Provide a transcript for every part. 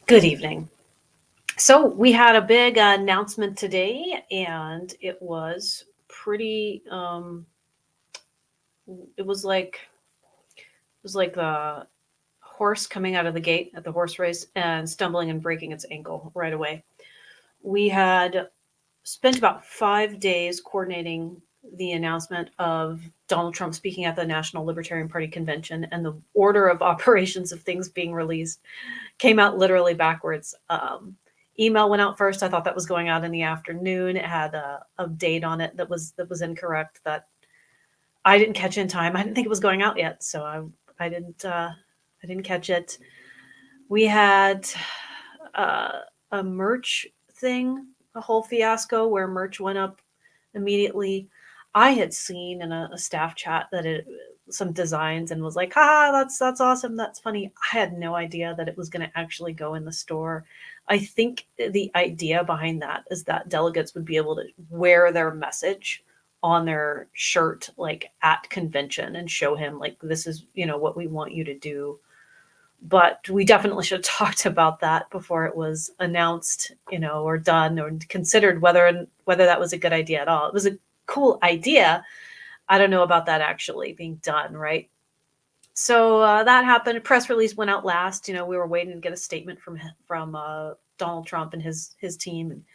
Good evening. So we had a big announcement today, and it was pretty. It was like the horse coming out of the gate at the horse race and stumbling and breaking its ankle right away. We had spent about 5 days coordinating the announcement of Donald Trump speaking at the National Libertarian Party convention, and the order of operations of things being released came out literally backwards. Email went out first. I thought that was going out in the afternoon. It had a date on it that was incorrect. That I didn't catch in time. I didn't think it was going out yet, so I didn't catch it. We had uh, a merch thing, a whole fiasco where merch went up immediately. I had seen in a staff chat that it some designs and was like, "Ah, that's awesome, that's funny." I had no idea that it was going to actually go in the store. I think the idea behind that is that delegates would be able to wear their message on their shirt, like at convention, and show him, like, this is what we want you to do. But we definitely should have talked about that before it was announced, or done, or considered whether that was a good idea at all. It was a cool idea. I don't know about that actually being done, right? So that happened. A press release went out last. We were waiting to get a statement from Donald Trump and his team,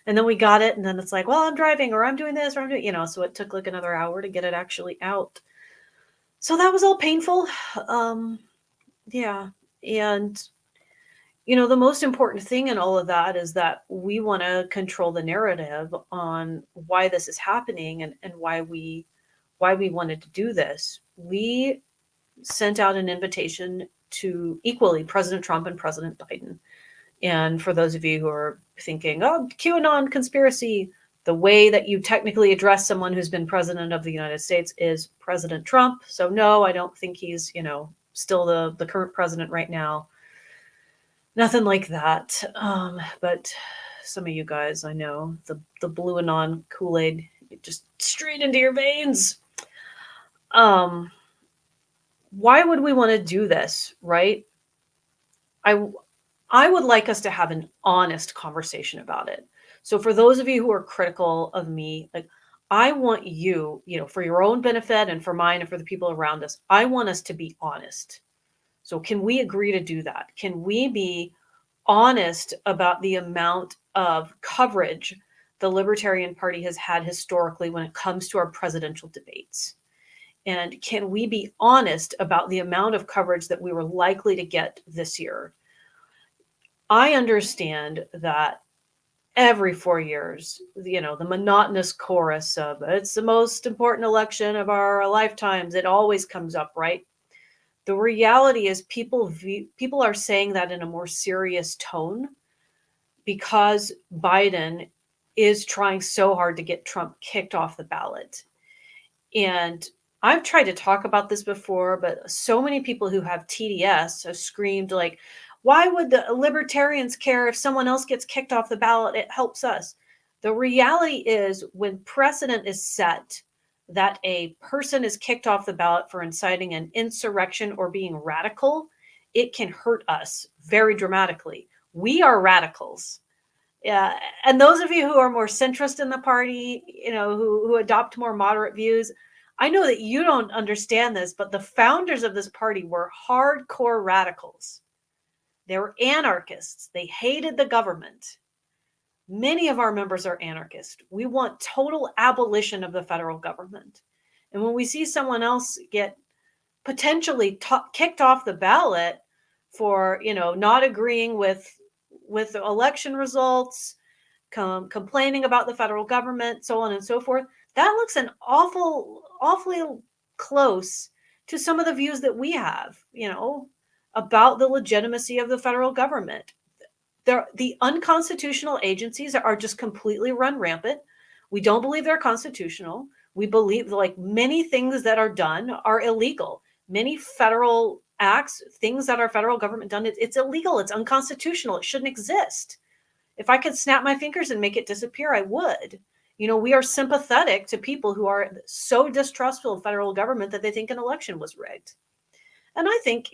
and then we got it. And then it's like, well, I'm driving, or I'm doing this, or I'm doing, So it took like another hour to get it actually out. So that was all painful. Um, yeah, and the most important thing in all of that is that we want to control the narrative on why this is happening, and why we wanted to do this. We sent out an invitation to equally President Trump and President Biden. And for those of you who are thinking, oh, QAnon conspiracy, the way that you technically address someone who's been president of the United States is President Trump. So no, I don't think he's, still the current president right now. Nothing like that. But some of you guys, I know, the blue anon Kool-Aid, just straight into your veins. Um, why would we want to do this, right? I I would like us to have an honest conversation about it. So for those of you who are critical of me, like, I want you, for your own benefit and for mine and for the people around us, I want us to be honest. So can we agree to do that? Can we be honest about the amount of coverage the Libertarian Party has had historically when it comes to our presidential debates? And can we be honest about the amount of coverage that we were likely to get this year? I understand that every 4 years, the monotonous chorus of it's the most important election of our lifetimes, it always comes up, right? The reality is people are saying that in a more serious tone because Biden is trying so hard to get Trump kicked off the ballot. And I've tried to talk about this before, but so many people who have TDS have screamed, like, why would the libertarians care if someone else gets kicked off the ballot? It helps us. The reality is, when precedent is set that a person is kicked off the ballot for inciting an insurrection or being radical, it can hurt us very dramatically. We are radicals. Yeah, and those of you who are more centrist in the party, who adopt more moderate views, I know that you don't understand this, but the founders of this party were hardcore radicals. They were anarchists. They hated the government. Many of our members are anarchists. We want total abolition of the federal government. And when we see someone else get potentially kicked off the ballot for, not agreeing with the election results, complaining about the federal government, so on and so forth, that looks an awfully close to some of the views that we have, about the legitimacy of the federal government. The unconstitutional agencies are just completely run rampant. We don't believe they're constitutional. We believe, like, many things that are done are illegal. Many federal acts, things that our federal government done, it's illegal. It's unconstitutional. It shouldn't exist. If I could snap my fingers and make it disappear, I would. We are sympathetic to people who are so distrustful of federal government that they think an election was rigged. And I think,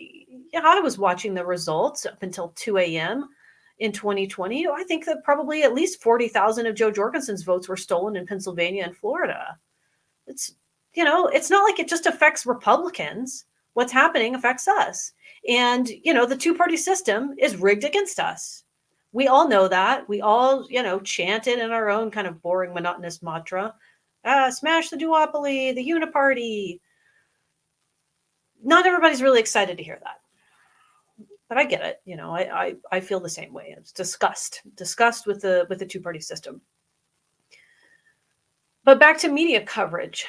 I was watching the results up until 2 a.m. in 2020, I think that probably at least 40,000 of Jo Jorgensen's votes were stolen in Pennsylvania and Florida. It's, it's not like it just affects Republicans. What's happening affects us. And, the two-party system is rigged against us. We all know that. We all, chant it in our own kind of boring, monotonous mantra. Smash the duopoly, the uniparty. Not everybody's really excited to hear that. But I get it. I feel the same way. It's disgust with the two-party system. But back to media coverage.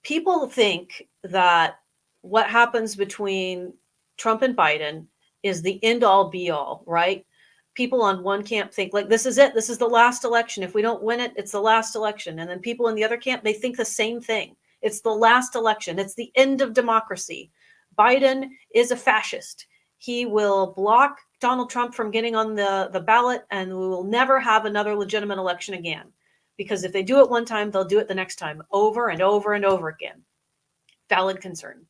People think that what happens between Trump and Biden is the end all be all, right? People on one camp think like, this is it. This is the last election. If we don't win it, it's the last election. And then people in the other camp, they think the same thing. It's the last election. It's the end of democracy. Biden is a fascist. He will block Donald Trump from getting on the ballot, and we will never have another legitimate election again. Because if they do it one time, they'll do it the next time, over and over and over again. Valid concern.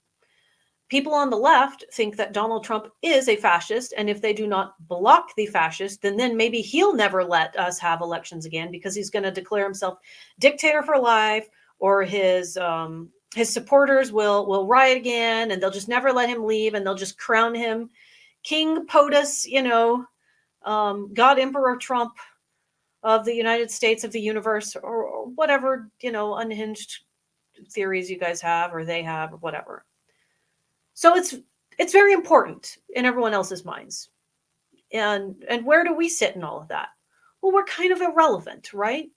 People on the left think that Donald Trump is a fascist, and if they do not block the fascist, then maybe he'll never let us have elections again, because he's going to declare himself dictator for life, or his supporters will riot again, and they'll just never let him leave, and they'll just crown him King POTUS, God Emperor Trump of the United States, of the universe, or whatever, unhinged theories you guys have, or they have, or whatever. So it's very important in everyone else's minds. And where do we sit in all of that? Well, we're kind of irrelevant, right?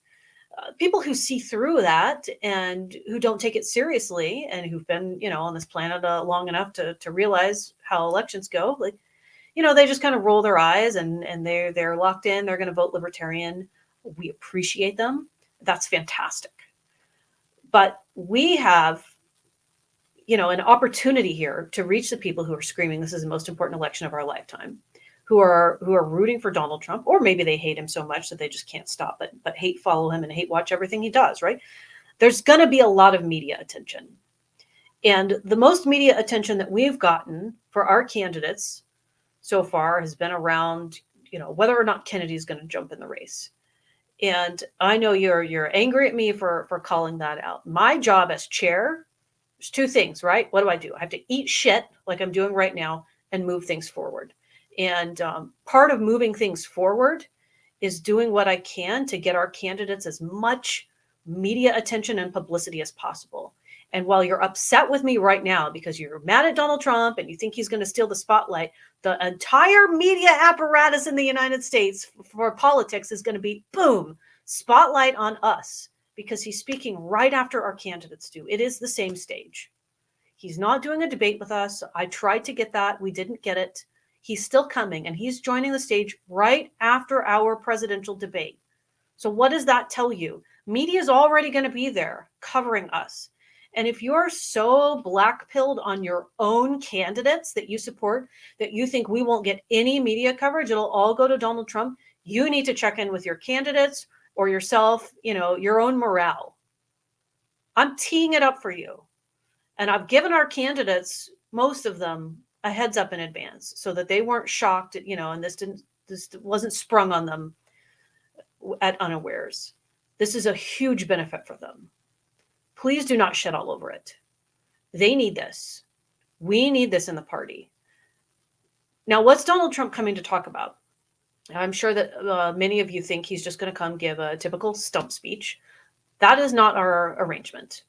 People who see through that and who don't take it seriously, and who've been, on this planet long enough to realize how elections go, like, they just kind of roll their eyes, and they're locked in. They're going to vote Libertarian. We appreciate them. That's fantastic. But we have, an opportunity here to reach the people who are screaming, this is the most important election of our lifetime, who are rooting for Donald Trump, or maybe they hate him so much that they just can't stop but hate follow him and hate watch everything he does, right? There's going to be a lot of media attention. And the most media attention that we've gotten for our candidates so far has been around, whether or not Kennedy's going to jump in the race. And I know you're angry at me for calling that out. My job as chair, there's two things, right? What do? I have to eat shit like I'm doing right now and move things forward. And part of moving things forward is doing what I can to get our candidates as much media attention and publicity as possible. And while you're upset with me right now because you're mad at Donald Trump and you think he's going to steal the spotlight, the entire media apparatus in the United States for politics is going to be, boom, spotlight on us, because he's speaking right after our candidates do. It is the same stage. He's not doing a debate with us. I tried to get that. We didn't get it. He's still coming, and he's joining the stage right after our presidential debate. So what does that tell you? Media is already going to be there covering us. And if you're so black-pilled on your own candidates that you support, that you think we won't get any media coverage, it'll all go to Donald Trump, you need to check in with your candidates or yourself, your own morale. I'm teeing it up for you. And I've given our candidates, most of them, a heads up in advance so that they weren't shocked, and this wasn't sprung on them at unawares. This is a huge benefit for them. Please do not shit all over it. They need this. We need this in the party. Now, what's Donald Trump coming to talk about? I'm sure that many of you think he's just going to come give a typical stump speech. That is not our arrangement.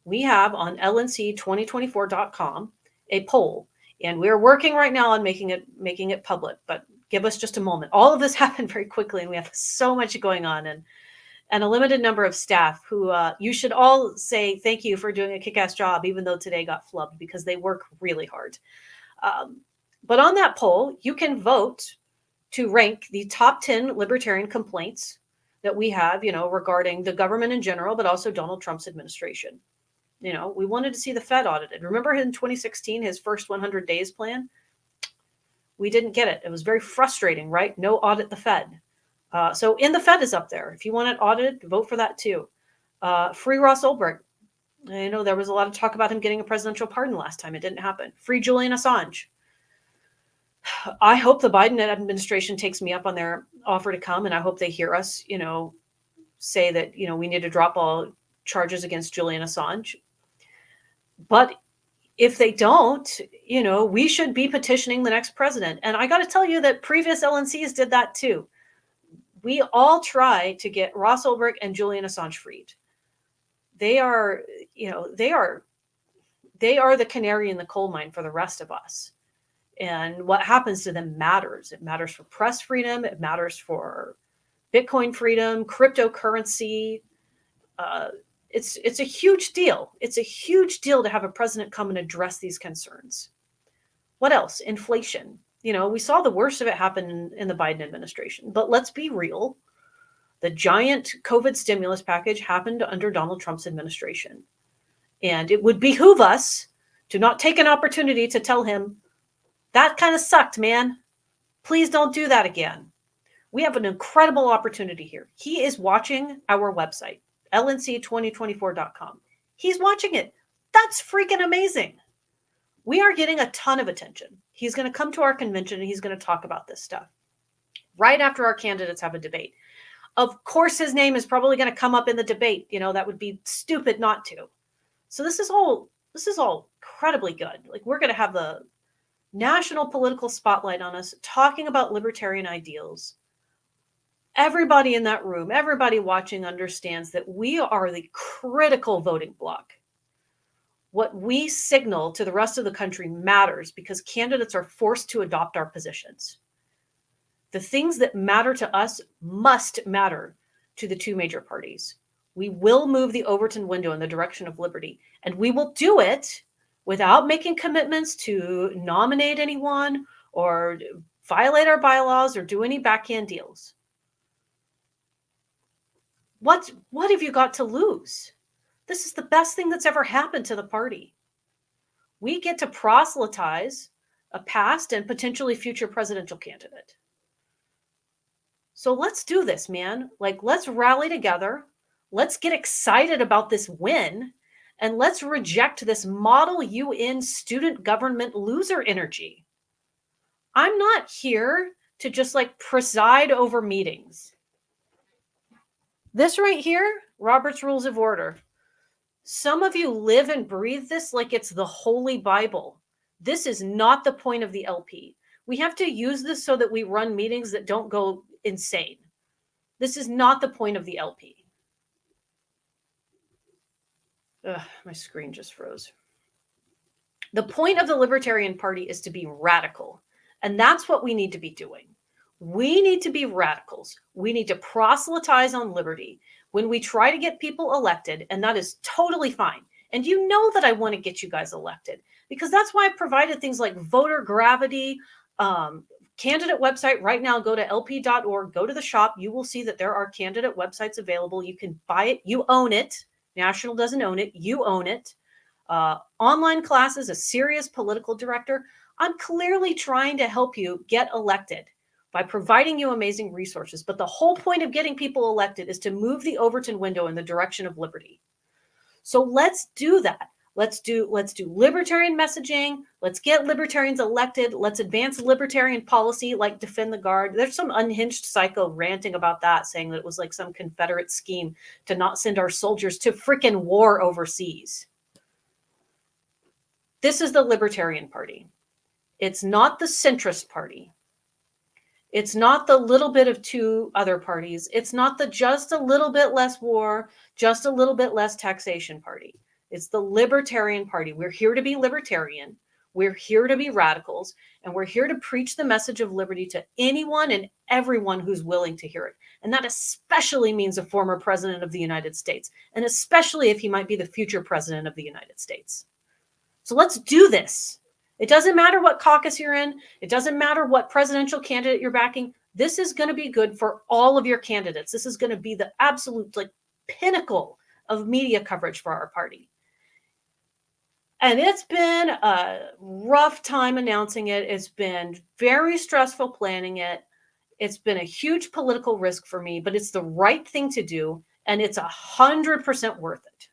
We have on lnc2024.com a poll, and we're working right now on making it public, but give us just a moment. All of this happened very quickly, and we have so much going on, and a limited number of staff who you should all say thank you for doing a kick-ass job, even though today got flubbed, because they work really hard. But on that poll, you can vote to rank the top 10 libertarian complaints that we have, regarding the government in general, but also Donald Trump's administration. We wanted to see the Fed audited. Remember in 2016, his first 100 days plan? We didn't get it. It was very frustrating, right? No audit the Fed. So the Fed is up there. If you want it audited, vote for that too. Free Ross Ulbricht. I know there was a lot of talk about him getting a presidential pardon last time. It didn't happen. Free Julian Assange. I hope the Biden administration takes me up on their offer to come, and I hope they hear us, say that, we need to drop all charges against Julian Assange. But if they don't, we should be petitioning the next president. And I got to tell you that previous LNCs did that too. We all try to get Ross Ulbricht and Julian Assange freed. They are, they are the canary in the coal mine for the rest of us. And what happens to them matters. It matters for press freedom. It matters for Bitcoin freedom, cryptocurrency. It's a huge deal. It's a huge deal to have a president come and address these concerns. What else? Inflation. We saw the worst of it happen in the Biden administration. But let's be real. The giant COVID stimulus package happened under Donald Trump's administration. And it would behoove us to not take an opportunity to tell him, that kind of sucked, man. Please don't do that again. We have an incredible opportunity here. He is watching our website, lnc2024.com. He's watching it. That's freaking amazing. We are getting a ton of attention. He's going to come to our convention and he's going to talk about this stuff right after our candidates have a debate. Of course, his name is probably going to come up in the debate. That would be stupid not to. So this is all incredibly good. Like, we're going to have the national political spotlight on us talking about libertarian ideals. Everybody in that room, everybody watching understands that we are the critical voting bloc. What we signal to the rest of the country matters because candidates are forced to adopt our positions. The things that matter to us must matter to the two major parties. We will move the Overton window in the direction of liberty, and we will do it without making commitments to nominate anyone or violate our bylaws or do any backhand deals. What have you got to lose? This is the best thing that's ever happened to the party. We get to proselytize a past and potentially future presidential candidate. So let's do this, man. Let's rally together. Let's get excited about this win. And let's reject this Model UN student government loser energy. I'm not here to just preside over meetings. This right here, Robert's Rules of Order. Some of you live and breathe this like it's the Holy Bible. This is not the point of the LP. We have to use this so that we run meetings that don't go insane. This is not the point of the LP. Ugh, my screen just froze. The point of the Libertarian Party is to be radical. And that's what we need to be doing. We need to be radicals. We need to proselytize on liberty when we try to get people elected, and that is totally fine. And you know that I want to get you guys elected because that's why I provided things like voter gravity, candidate website. Right now, go to lp.org, go to the shop. You will see that there are candidate websites available. You can buy it. You own it. National doesn't own it. You own it. Online classes, a serious political director. I'm clearly trying to help you get elected by providing you amazing resources. But the whole point of getting people elected is to move the Overton window in the direction of liberty. So let's do that. Let's do libertarian messaging. Let's get libertarians elected. Let's advance libertarian policy like defend the guard. There's some unhinged psycho ranting about that, saying that it was like some Confederate scheme to not send our soldiers to freaking war overseas. This is the Libertarian Party. It's not the centrist party. It's not the little bit of two other parties. It's not the just a little bit less war, just a little bit less taxation party. It's the Libertarian Party. We're here to be libertarian. We're here to be radicals. And we're here to preach the message of liberty to anyone and everyone who's willing to hear it. And that especially means a former president of the United States. And especially if he might be the future president of the United States. So let's do this. It doesn't matter what caucus you're in. It doesn't matter what presidential candidate you're backing. This is going to be good for all of your candidates. This is going to be the absolute pinnacle of media coverage for our party. And it's been a rough time announcing it. It's been very stressful planning it. It's been a huge political risk for me, but it's the right thing to do. And it's 100% worth it.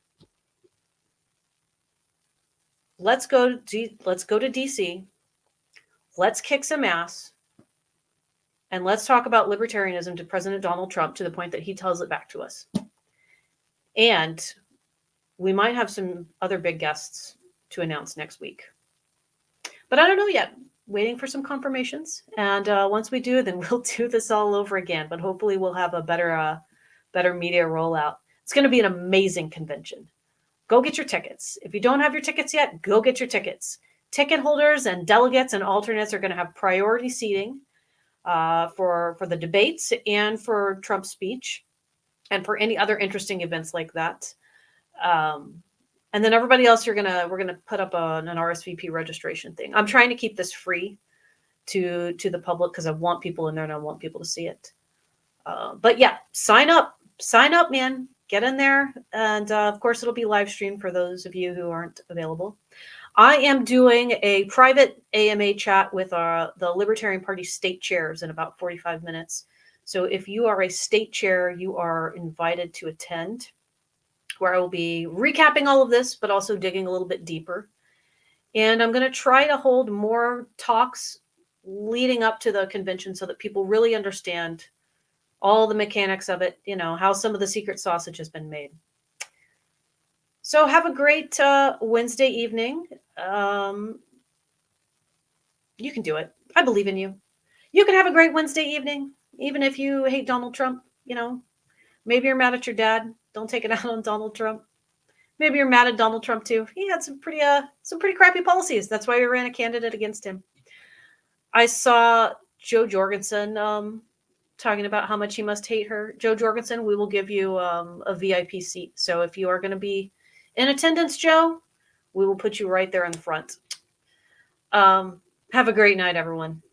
Let's go to DC. let's kick some ass and let's talk about libertarianism to President Donald Trump to the point that he tells it back to us. And we might have some other big guests to announce next week. But I don't know yet. Waiting for some confirmations. And once we do, then we'll do this all over again. But hopefully we'll have a better media rollout. It's going to be an amazing convention. Go get your tickets. If you don't have your tickets yet, go get your tickets. Ticket holders and delegates and alternates are going to have priority seating for the debates and for Trump's speech and for any other interesting events like that. And then everybody else, we're gonna put up an RSVP registration thing. I'm trying to keep this free to the public because I want people in there and I want people to see it. But yeah, sign up, man. Get in there, and of course it'll be live streamed for those of you who aren't available. I am doing a private AMA chat with the Libertarian Party state chairs in about 45 minutes. So if you are a state chair, you are invited to attend, where I will be recapping all of this, but also digging a little bit deeper. And I'm going to try to hold more talks leading up to the convention so that people really understand all the mechanics of it, how some of the secret sausage has been made. So have a great Wednesday evening. You can do it. I believe in you. You can have a great Wednesday evening, even if you hate Donald Trump. Maybe you're mad at your dad. Don't take it out on Donald Trump. Maybe you're mad at Donald Trump too. He had some pretty crappy policies. That's why we ran a candidate against him. I saw Joe Jorgensen talking about how much he must hate her. Joe Jorgensen, we will give you a VIP seat. So if you are going to be in attendance, Joe, we will put you right there in the front. Have a great night, everyone.